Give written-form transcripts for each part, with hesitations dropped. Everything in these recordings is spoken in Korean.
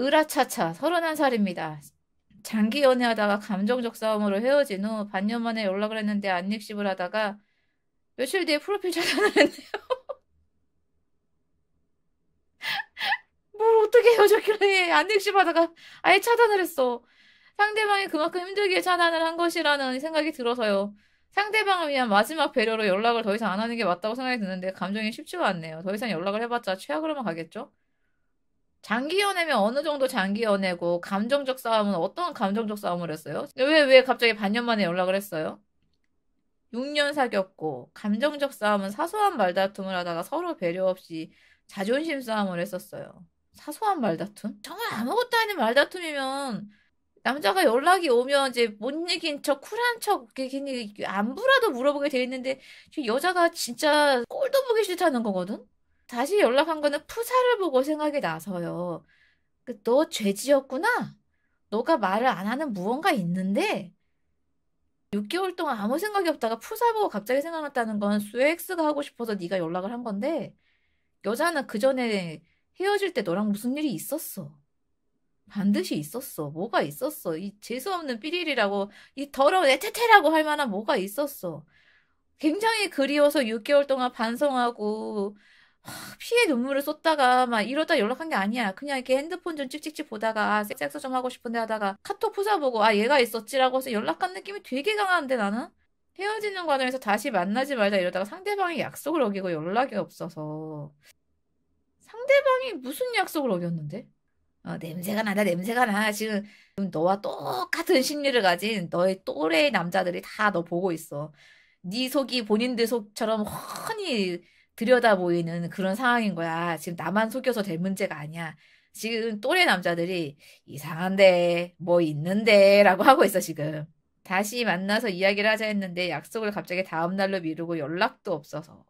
으라차차 31살입니다. 장기 연애하다가 감정적 싸움으로 헤어진 후 반년 만에 연락을 했는데 안익십을 하다가 며칠 뒤에 프로필 차단을 했네요. 뭘 어떻게 헤어졌길래 안익십 하다가 아예 차단을 했어. 상대방이 그만큼 힘들게 차단을 한 것이라는 생각이 들어서요. 상대방을 위한 마지막 배려로 연락을 더 이상 안 하는 게 맞다고 생각이 드는데 감정이 쉽지가 않네요. 더 이상 연락을 해봤자 최악으로만 가겠죠? 장기 연애면 어느 정도 장기 연애고, 감정적 싸움은 어떤 감정적 싸움을 했어요? 왜 갑자기 반년 만에 연락을 했어요? 6년 사귀었고, 감정적 싸움은 사소한 말다툼을 하다가 서로 배려 없이 자존심 싸움을 했었어요. 사소한 말다툼? 정말 아무것도 아닌 말다툼이면, 남자가 연락이 오면 이제 못 이긴 척, 쿨한 척, 괜히 안부라도 물어보게 돼 있는데, 여자가 진짜 꼴도 보기 싫다는 거거든? 다시 연락한 거는 푸사를 보고 생각이 나서요. 너 죄지었구나? 너가 말을 안 하는 무언가 있는데 6개월 동안 아무 생각이 없다가 푸사 보고 갑자기 생각났다는 건 스웩스가 하고 싶어서 네가 연락을 한 건데 여자는 그 전에 헤어질 때 너랑 무슨 일이 있었어. 반드시 있었어. 뭐가 있었어. 이 재수없는 삐리리라고 이 더러운 애테테라고 할 만한 뭐가 있었어. 굉장히 그리워서 6개월 동안 반성하고 피에 눈물을 쏟다가 막 이러다 연락한 게 아니야. 그냥 이렇게 핸드폰 좀 찍찍찍 보다가 섹스 좀 하고 싶은데 하다가 카톡 부사보고 얘가 있었지라고 해서 연락한 느낌이 되게 강한데 나는? 헤어지는 과정에서 다시 만나지 말자 이러다가 상대방이 약속을 어기고 연락이 없어서 상대방이 무슨 약속을 어겼는데? 냄새가 나다 냄새가 나. 지금 너와 똑같은 심리를 가진 너의 또래 남자들이 다 너 보고 있어. 네 속이 본인들 속처럼 훤히 들여다 보이는 그런 상황인 거야. 지금 나만 속여서 될 문제가 아니야. 지금 또래 남자들이 이상한데 뭐 있는데 라고 하고 있어 지금. 다시 만나서 이야기를 하자 했는데 약속을 갑자기 다음 날로 미루고 연락도 없어서.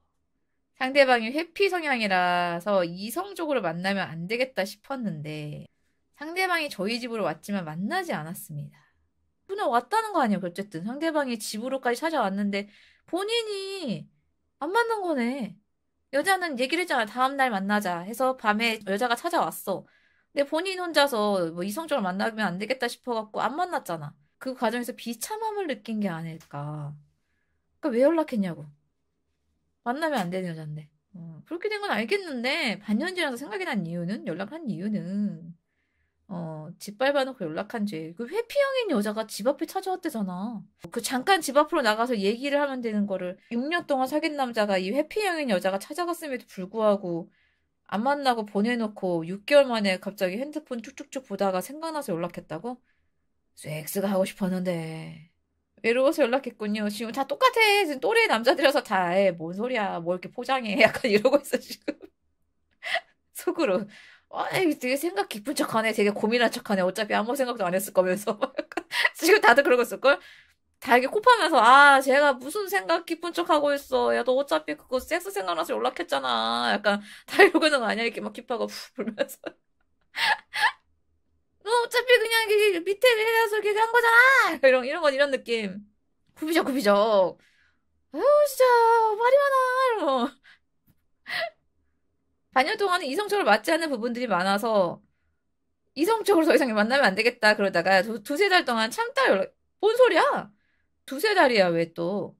상대방이 회피 성향이라서 이성적으로 만나면 안 되겠다 싶었는데 상대방이 저희 집으로 왔지만 만나지 않았습니다. 그냥 왔다는 거 아니에요. 어쨌든 상대방이 집으로까지 찾아왔는데 본인이 안 만난 거네. 여자는 얘기를 했잖아. 다음 날 만나자 해서 밤에 여자가 찾아왔어. 근데 본인 혼자서 뭐 이성적으로 만나면 안 되겠다 싶어갖고 안 만났잖아. 그 과정에서 비참함을 느낀 게 아닐까. 그러니까 왜 연락했냐고. 만나면 안 되는 여잔데. 그렇게 된 건 알겠는데 반년 지나서 생각이 난 이유는 연락한 이유는 짓밟아놓고 연락한 죄. 그 회피형인 여자가 집 앞에 찾아왔대잖아. 그 잠깐 집 앞으로 나가서 얘기를 하면 되는 거를 6년 동안 사귄 남자가 이 회피형인 여자가 찾아갔음에도 불구하고 안 만나고 보내놓고 6개월 만에 갑자기 핸드폰 쭉쭉쭉 보다가 생각나서 연락했다고? 섹스가 하고 싶었는데. 외로워서 연락했군요. 지금 다 똑같아. 지금 또래 남자들이라서 다, 뭔 소리야. 뭐 이렇게 포장해. 약간 이러고 있어, 지금. 속으로. 되게 생각 깊은 척하네. 되게 고민한 척하네. 어차피 아무 생각도 안 했을 거면서. 막 약간 지금 다들 그러고 있을걸? 다 이렇게 코 파면서, 제가 무슨 생각 깊은 척 하고 있어. 야, 너 어차피 그거 섹스 생각나서 연락했잖아. 약간 다 이러고 있는 거 아니야? 이렇게 막 킵하고 푹 불면서. 너 어차피 그냥 이게 밑에 내려서 이렇게 한 거잖아. 이런 느낌. 굽이적, 굽이적. 아유, 진짜, 말이 많아. 이러고. 반년 동안은 이성적으로 맞지 않는 부분들이 많아서, 이성적으로 더 이상 만나면 안 되겠다. 그러다가 두세 달 동안 참다 연락, 뭔 소리야? 두세 달이야, 왜 또.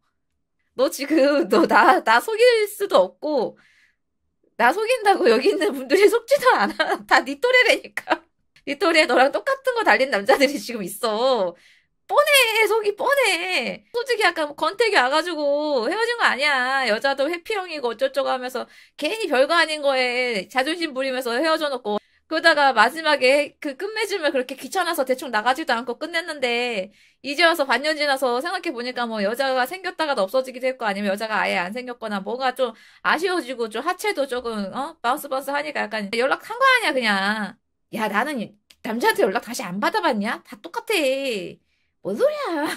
너 지금, 나 속일 수도 없고, 나 속인다고 여기 있는 분들이 속지도 않아. 다 네 또래라니까. 네 또래에 너랑 똑같은 거 달린 남자들이 지금 있어. 뻔해, 속이 뻔해. 솔직히 약간 뭐 권태기 와가지고 헤어진 거 아니야. 여자도 회피형이고 어쩌고저쩌고 하면서 괜히 별거 아닌 거에 자존심 부리면서 헤어져 놓고 그러다가 마지막에 그 끝맺음을 그렇게 귀찮아서 대충 나가지도 않고 끝냈는데 이제 와서 반년 지나서 생각해 보니까 뭐 여자가 생겼다가도 없어지기도 했고 아니면 여자가 아예 안 생겼거나 뭔가 좀 아쉬워지고 좀 하체도 조금 바운스 바운스 하니까 약간 연락한 거 아니야 그냥. 야 나는 남자한테 연락 다시 안 받아봤냐? 다 똑같아. 뭔 소리야.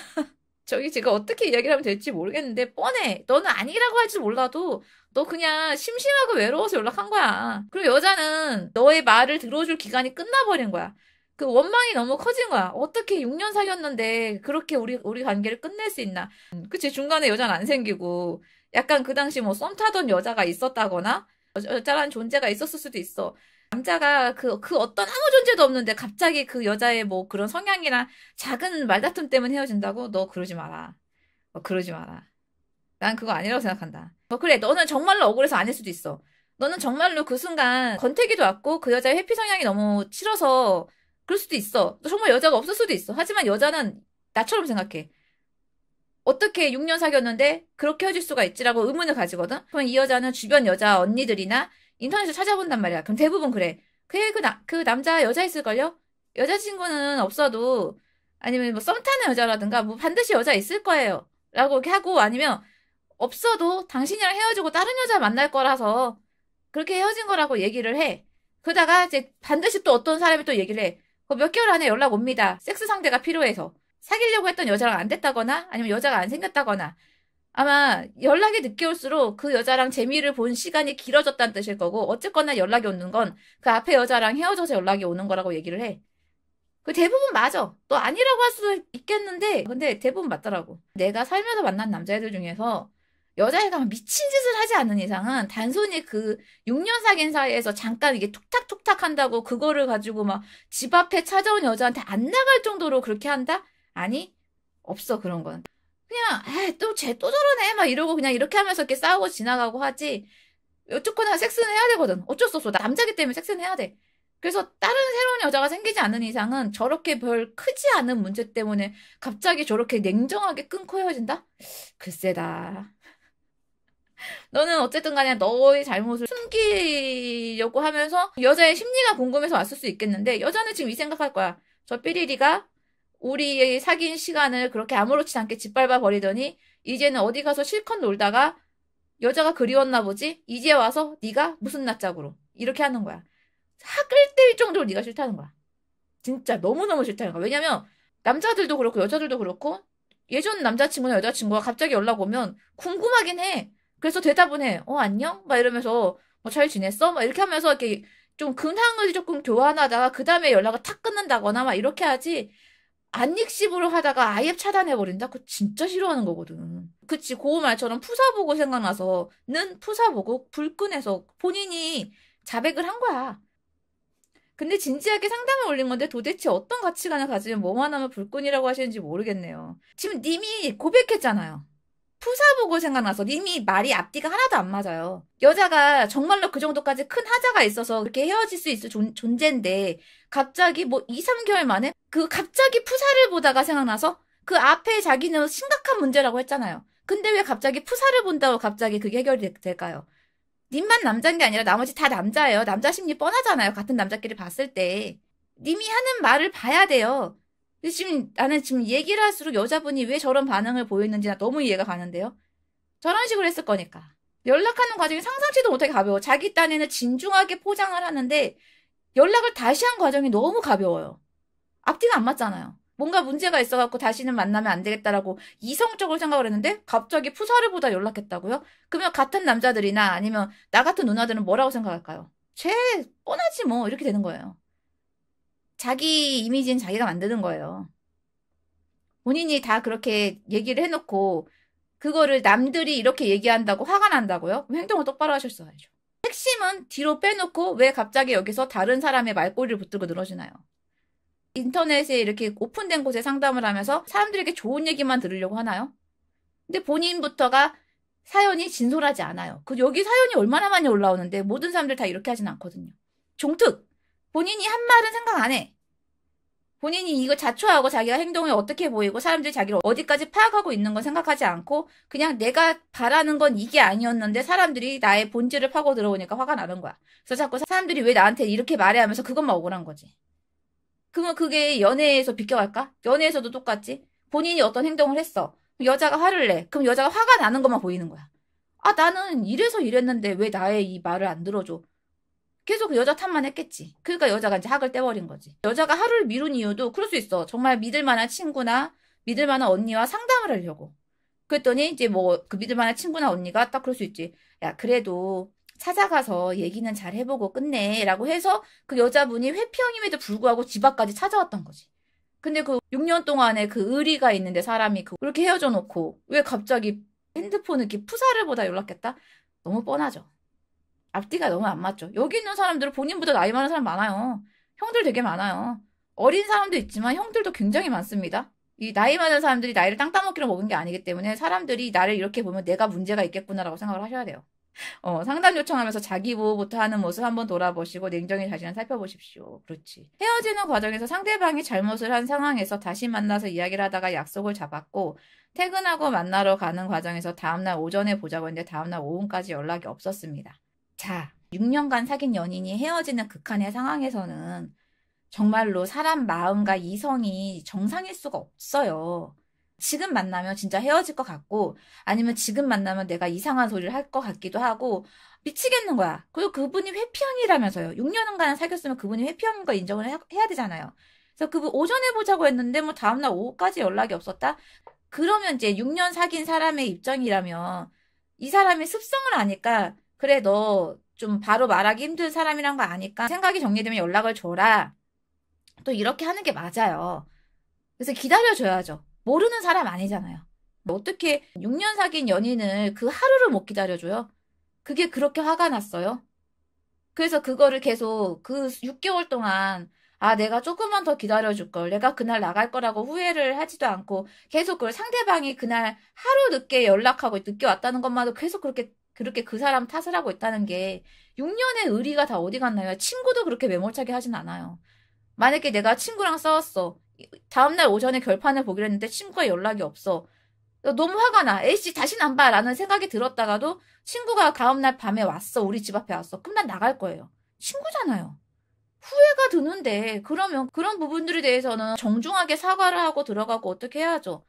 저기 제가 어떻게 이야기를 하면 될지 모르겠는데 뻔해. 너는 아니라고 할지 몰라도 너 그냥 심심하고 외로워서 연락한 거야. 그리고 여자는 너의 말을 들어줄 기간이 끝나버린 거야. 그 원망이 너무 커진 거야. 어떻게 6년 사귀었는데 그렇게 우리 관계를 끝낼 수 있나. 그치, 중간에 여자는 안 생기고 약간 그 당시 뭐 썸 타던 여자가 있었다거나 여자라는 존재가 있었을 수도 있어. 남자가 그 어떤 아무 존재도 없는데 갑자기 그 여자의 뭐 그런 성향이나 작은 말다툼 때문에 헤어진다고? 너 그러지 마라. 그러지 마라. 난 그거 아니라고 생각한다. 그래, 너는 정말로 억울해서 아닐 수도 있어. 너는 정말로 그 순간 권태기도 왔고 그 여자의 회피 성향이 너무 싫어서 그럴 수도 있어. 너 정말 여자가 없을 수도 있어. 하지만 여자는 나처럼 생각해. 어떻게 6년 사귀었는데 그렇게 헤어질 수가 있지라고 의문을 가지거든? 그럼 이 여자는 주변 여자 언니들이나 인터넷에서 찾아본단 말이야. 그럼 대부분 그래. 그래, 그 남자 여자 있을걸요? 여자친구는 없어도 아니면 뭐 썸 타는 여자라든가 뭐 반드시 여자 있을 거예요. 라고 이렇게 하고 아니면 없어도 당신이랑 헤어지고 다른 여자 만날 거라서 그렇게 헤어진 거라고 얘기를 해. 그러다가 이제 반드시 또 어떤 사람이 또 얘기를 해. 몇 개월 안에 연락 옵니다. 섹스 상대가 필요해서. 사귀려고 했던 여자랑 안 됐다거나 아니면 여자가 안 생겼다거나 아마 연락이 늦게 올수록 그 여자랑 재미를 본 시간이 길어졌다는 뜻일 거고 어쨌거나 연락이 오는 건 그 앞에 여자랑 헤어져서 연락이 오는 거라고 얘기를 해. 그 대부분 맞아. 또 아니라고 할 수도 있겠는데 근데 대부분 맞더라고. 내가 살면서 만난 남자애들 중에서 여자애가 미친 짓을 하지 않는 이상은 단순히 그 6년 사귄 사이에서 잠깐 이게 툭탁툭탁 한다고 그거를 가지고 막 집 앞에 찾아온 여자한테 안 나갈 정도로 그렇게 한다? 아니, 없어, 그런 건. 그냥, 쟤 또 저러네. 막 이러고 그냥 이렇게 하면서 이렇게 싸우고 지나가고 하지. 어쨌거나 섹스는 해야 되거든. 어쩔 수 없어. 남자기 때문에 섹스는 해야 돼. 그래서 다른 새로운 여자가 생기지 않는 이상은 저렇게 별 크지 않은 문제 때문에 갑자기 저렇게 냉정하게 끊고 헤어진다? 글쎄다. 너는 어쨌든 간에 너의 잘못을 숨기려고 하면서 여자의 심리가 궁금해서 왔을 수 있겠는데 여자는 지금 이 생각할 거야. 저 삐리리가 우리 사귄 시간을 그렇게 아무렇지 않게 짓밟아 버리더니 이제는 어디 가서 실컷 놀다가 여자가 그리웠나 보지? 이제 와서 네가 무슨 낯짝으로 이렇게 하는 거야. 학을 때릴 정도로 네가 싫다는 거야. 진짜 너무너무 싫다는 거야. 왜냐면 남자들도 그렇고 여자들도 그렇고 예전 남자친구나 여자친구가 갑자기 연락 오면 궁금하긴 해. 그래서 대답은 해. 안녕? 막 이러면서 잘 지냈어? 막 이렇게 하면서 이렇게 좀 근황을 조금 교환하다가 그 다음에 연락을 탁 끊는다거나 막 이렇게 하지. 안익십으로 하다가 아예 차단해버린다? 그거 진짜 싫어하는 거거든. 그치, 고우 말처럼 푸사 보고 생각나서는 푸사 보고 불끈해서 본인이 자백을 한 거야. 근데 진지하게 상담을 올린 건데 도대체 어떤 가치관을 가지면 뭐만 하면 불끈이라고 하시는지 모르겠네요. 지금 님이 고백했잖아요. 푸사 보고 생각나서 님이 말이 앞뒤가 하나도 안 맞아요. 여자가 정말로 그 정도까지 큰 하자가 있어서 그렇게 헤어질 수 있을 존재인데 갑자기 뭐 2, 3개월 만에 그 갑자기 푸사를 보다가 생각나서 그 앞에 자기는 심각한 문제라고 했잖아요. 근데 왜 갑자기 푸사를 본다고 갑자기 그게 해결이 될까요? 님만 남자인 게 아니라 나머지 다 남자예요. 남자 심리 뻔하잖아요. 같은 남자끼리 봤을 때. 님이 하는 말을 봐야 돼요. 근데 지금 나는 지금 얘기를 할수록 여자분이 왜 저런 반응을 보였는지 나 너무 이해가 가는데요. 저런 식으로 했을 거니까. 연락하는 과정이 상상치도 못하게 가벼워. 자기 딴에는 진중하게 포장을 하는데 연락을 다시 한 과정이 너무 가벼워요. 앞뒤가 안 맞잖아요. 뭔가 문제가 있어갖고 다시는 만나면 안 되겠다라고 이성적으로 생각을 했는데 갑자기 푸사를 보다 연락했다고요? 그러면 같은 남자들이나 아니면 나 같은 누나들은 뭐라고 생각할까요? 쟤 뻔하지 뭐 이렇게 되는 거예요. 자기 이미지는 자기가 만드는 거예요. 본인이 다 그렇게 얘기를 해놓고 그거를 남들이 이렇게 얘기한다고 화가 난다고요? 그럼 행동을 똑바로 하셨어야죠. 핵심은 뒤로 빼놓고 왜 갑자기 여기서 다른 사람의 말꼬리를 붙들고 늘어지나요? 인터넷에 이렇게 오픈된 곳에 상담을 하면서 사람들에게 좋은 얘기만 들으려고 하나요? 근데 본인부터가 사연이 진솔하지 않아요. 여기 사연이 얼마나 많이 올라오는데 모든 사람들 다 이렇게 하진 않거든요. 종특! 본인이 한 말은 생각 안 해. 본인이 이거 자초하고 자기가 행동이 어떻게 보이고 사람들이 자기를 어디까지 파악하고 있는 건 생각하지 않고 그냥 내가 바라는 건 이게 아니었는데 사람들이 나의 본질을 파고 들어오니까 화가 나는 거야. 그래서 자꾸 사람들이 왜 나한테 이렇게 말해 하면서 그것만 억울한 거지. 그러면 그게 연애에서 비껴갈까? 연애에서도 똑같지. 본인이 어떤 행동을 했어. 여자가 화를 내. 그럼 여자가 화가 나는 것만 보이는 거야. 나는 이래서 이랬는데 왜 나의 이 말을 안 들어줘? 계속 그 여자 탓만 했겠지. 그러니까 여자가 이제 학을 떼버린 거지. 여자가 하루를 미룬 이유도 그럴 수 있어. 정말 믿을 만한 친구나 믿을 만한 언니와 상담을 하려고. 그랬더니 이제 뭐 그 믿을 만한 친구나 언니가 딱 그럴 수 있지. 야, 그래도 찾아가서 얘기는 잘 해보고 끝내. 라고 해서 그 여자분이 회피형임에도 불구하고 집 앞까지 찾아왔던 거지. 근데 그 6년 동안에 그 의리가 있는데 사람이 그렇게 헤어져 놓고 왜 갑자기 핸드폰을 이렇게 푸사를 보다 연락했다? 너무 뻔하죠. 앞뒤가 너무 안 맞죠. 여기 있는 사람들은 본인보다 나이 많은 사람 많아요. 형들 되게 많아요. 어린 사람도 있지만 형들도 굉장히 많습니다. 이 나이 많은 사람들이 나이를 땅 따먹기로 먹은 게 아니기 때문에 사람들이 나를 이렇게 보면 내가 문제가 있겠구나라고 생각을 하셔야 돼요. 상담 요청하면서 자기 보호부터 하는 모습 한번 돌아보시고 냉정히 자신을 살펴보십시오. 그렇지. 헤어지는 과정에서 상대방이 잘못을 한 상황에서 다시 만나서 이야기를 하다가 약속을 잡았고 퇴근하고 만나러 가는 과정에서 다음날 오전에 보자고 했는데 다음날 오후까지 연락이 없었습니다. 자, 6년간 사귄 연인이 헤어지는 극한의 상황에서는 정말로 사람 마음과 이성이 정상일 수가 없어요. 지금 만나면 진짜 헤어질 것 같고 아니면 지금 만나면 내가 이상한 소리를 할 것 같기도 하고 미치겠는 거야. 그리고 그분이 회피형이라면서요. 6년간 사귀었으면 그분이 회피형인 거 인정을 해야 되잖아요. 그래서 그분 오전에 보자고 했는데 뭐 다음날 오후까지 연락이 없었다? 그러면 이제 6년 사귄 사람의 입장이라면 이 사람이 습성을 아니까 그래 너 좀 바로 말하기 힘든 사람이란 거 아니까 생각이 정리되면 연락을 줘라. 또 이렇게 하는 게 맞아요. 그래서 기다려줘야죠. 모르는 사람 아니잖아요. 어떻게 6년 사귄 연인을 그 하루를 못 기다려줘요? 그게 그렇게 화가 났어요? 그래서 그거를 계속 그 6개월 동안 내가 조금만 더 기다려줄 걸. 내가 그날 나갈 거라고 후회를 하지도 않고 계속 그걸 상대방이 그날 하루 늦게 연락하고 늦게 왔다는 것만도 계속 그렇게 그 사람 탓을 하고 있다는 게 6년의 의리가 다 어디 갔나요? 친구도 그렇게 매몰차게 하진 않아요. 만약에 내가 친구랑 싸웠어. 다음날 오전에 결판을 보기로 했는데 친구가 연락이 없어. 너무 화가 나. 에이씨, 다시는 안 봐. 라는 생각이 들었다가도 친구가 다음날 밤에 왔어. 우리 집 앞에 왔어. 그럼 난 나갈 거예요. 친구잖아요. 후회가 드는데, 그러면 그런 부분들에 대해서는 정중하게 사과를 하고 들어가고 어떻게 해야죠.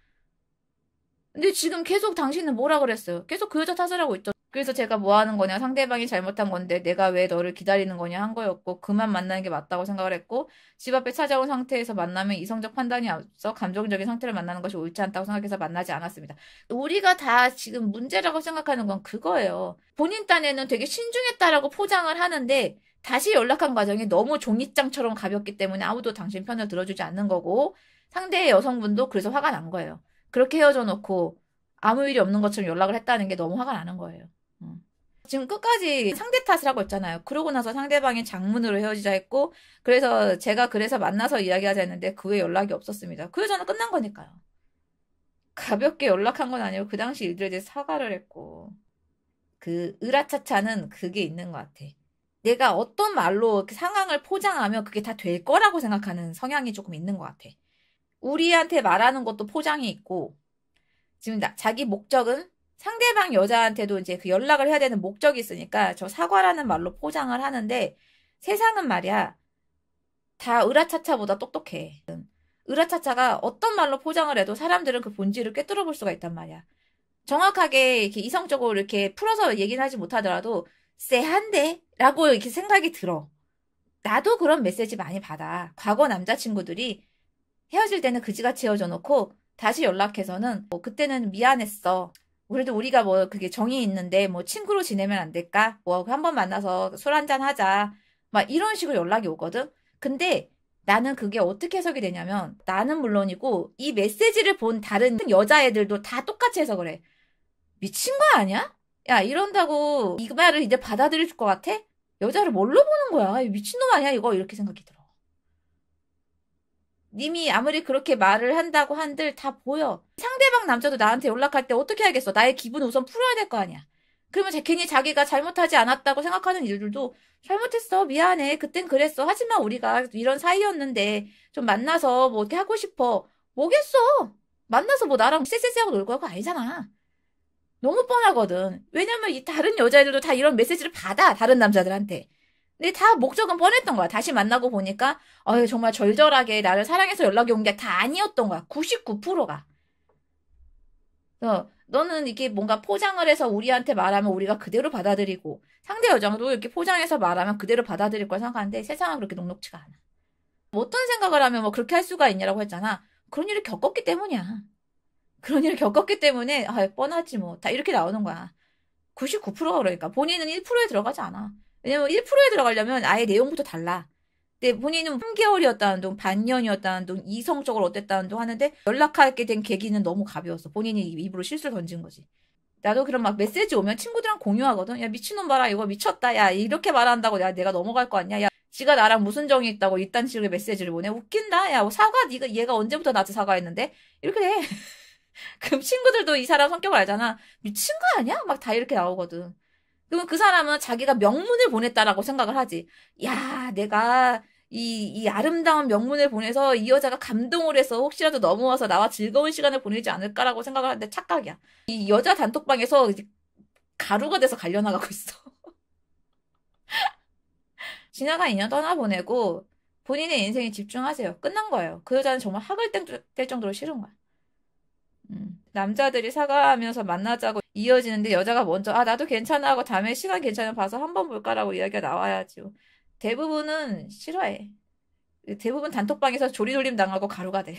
근데 지금 계속 당신은 뭐라 그랬어요? 계속 그 여자 탓을 하고 있죠. 그래서 제가 뭐 하는 거냐, 상대방이 잘못한 건데 내가 왜 너를 기다리는 거냐 한 거였고 그만 만나는 게 맞다고 생각을 했고 집 앞에 찾아온 상태에서 만나면 이성적 판단이 앞서 감정적인 상태를 만나는 것이 옳지 않다고 생각해서 만나지 않았습니다. 우리가 다 지금 문제라고 생각하는 건 그거예요. 본인 딴에는 되게 신중했다라고 포장을 하는데 다시 연락한 과정이 너무 종이장처럼 가볍기 때문에 아무도 당신 편을 들어주지 않는 거고 상대의 여성분도 그래서 화가 난 거예요. 그렇게 헤어져 놓고 아무 일이 없는 것처럼 연락을 했다는 게 너무 화가 나는 거예요. 지금 끝까지 상대 탓을 하고 있잖아요. 그러고 나서 상대방이 장문으로 헤어지자 했고 그래서 제가 그래서 만나서 이야기하자 했는데 그 후에 연락이 없었습니다. 그 여자는 끝난 거니까요. 가볍게 연락한 건 아니고 그 당시 일들에 대해서 사과를 했고 그 으라차차는 그게 있는 것 같아. 내가 어떤 말로 상황을 포장하면 그게 다 될 거라고 생각하는 성향이 조금 있는 것 같아. 우리한테 말하는 것도 포장이 있고 지금 자기 목적은 상대방 여자한테도 이제 그 연락을 해야 되는 목적이 있으니까 저 사과라는 말로 포장을 하는데 세상은 말이야 다 으라차차보다 똑똑해. 으라차차가 어떤 말로 포장을 해도 사람들은 그 본질을 꿰뚫어 볼 수가 있단 말이야. 정확하게 이렇게 이성적으로 이렇게 풀어서 얘기는 하지 못하더라도 쎄한데? 라고 이렇게 생각이 들어. 나도 그런 메시지 많이 받아. 과거 남자친구들이 헤어질 때는 그지같이 헤어져 놓고 다시 연락해서는 뭐 그때는 미안했어. 그래도 우리가 뭐 그게 정이 있는데 뭐 친구로 지내면 안 될까? 뭐 한번 만나서 술 한잔 하자. 막 이런 식으로 연락이 오거든. 근데 나는 그게 어떻게 해석이 되냐면 나는 물론이고 이 메시지를 본 다른 여자애들도 다 똑같이 해석을 해. 미친 거 아니야? 야 이런다고 이 말을 이제 받아들일 것 같아? 여자를 뭘로 보는 거야? 미친놈 아니야 이거? 이렇게 생각이 들어. 님이 아무리 그렇게 말을 한다고 한들 다 보여. 상대방 남자도 나한테 연락할 때 어떻게 하겠어? 나의 기분을 우선 풀어야 될 거 아니야. 그러면 괜히 자기가 잘못하지 않았다고 생각하는 일들도 잘못했어. 미안해. 그땐 그랬어. 하지만 우리가 이런 사이였는데 좀 만나서 뭐 이렇게 하고 싶어. 뭐겠어? 만나서 뭐 나랑 쎄쎄쎄하고 놀 거야? 그거 아니잖아. 너무 뻔하거든. 왜냐면 이 다른 여자애들도 다 이런 메시지를 받아. 다른 남자들한테. 근데 다 목적은 뻔했던 거야. 다시 만나고 보니까 정말 절절하게 나를 사랑해서 연락이 온 게 다 아니었던 거야. 99%가. 너는 이게 뭔가 포장을 해서 우리한테 말하면 우리가 그대로 받아들이고 상대 여자도 이렇게 포장해서 말하면 그대로 받아들일 걸 생각하는데 세상은 그렇게 녹록지가 않아. 뭐 어떤 생각을 하면 뭐 그렇게 할 수가 있냐라고 했잖아. 그런 일을 겪었기 때문이야. 그런 일을 겪었기 때문에 뻔하지 뭐. 다 이렇게 나오는 거야. 99%가 그러니까. 본인은 1%에 들어가지 않아. 왜냐면 1%에 들어가려면 아예 내용부터 달라. 근데 본인은 3개월이었다는 둥, 반년이었다는 둥, 이성적으로 어땠다는 둥 하는데 연락하게 된 계기는 너무 가벼웠어. 본인이 입으로 실수를 던진 거지. 나도 그런 막 메시지 오면 친구들이랑 공유하거든. 야, 미친놈 봐라. 이거 미쳤다. 야, 이렇게 말한다고 내가 넘어갈 거 아니야. 야, 지가 나랑 무슨 정이 있다고 이딴 식의 메시지를 보내. 웃긴다. 야, 뭐 사과, 얘가 언제부터 나한테 사과했는데? 이렇게 돼. 그럼 친구들도 이 사람 성격을 알잖아. 미친 거 아니야? 막 다 이렇게 나오거든. 그러면 그 사람은 자기가 명문을 보냈다라고 생각을 하지. 야, 내가 이 아름다운 명문을 보내서 이 여자가 감동을 해서 혹시라도 넘어와서 나와 즐거운 시간을 보내지 않을까라고 생각을 하는데 착각이야. 이 여자 단톡방에서 이제 가루가 돼서 갈려나가고 있어. 지나간 인연 떠나보내고 본인의 인생에 집중하세요. 끝난 거예요. 그 여자는 정말 학을 뗄 정도로 싫은 거야. 남자들이 사과하면서 만나자고 이어지는데 여자가 먼저 아 나도 괜찮아 하고 다음에 시간 괜찮으면 봐서 한번 볼까라고 이야기가 나와야지. 대부분은 싫어해. 대부분 단톡방에서 조리돌림 당하고 가루가 돼.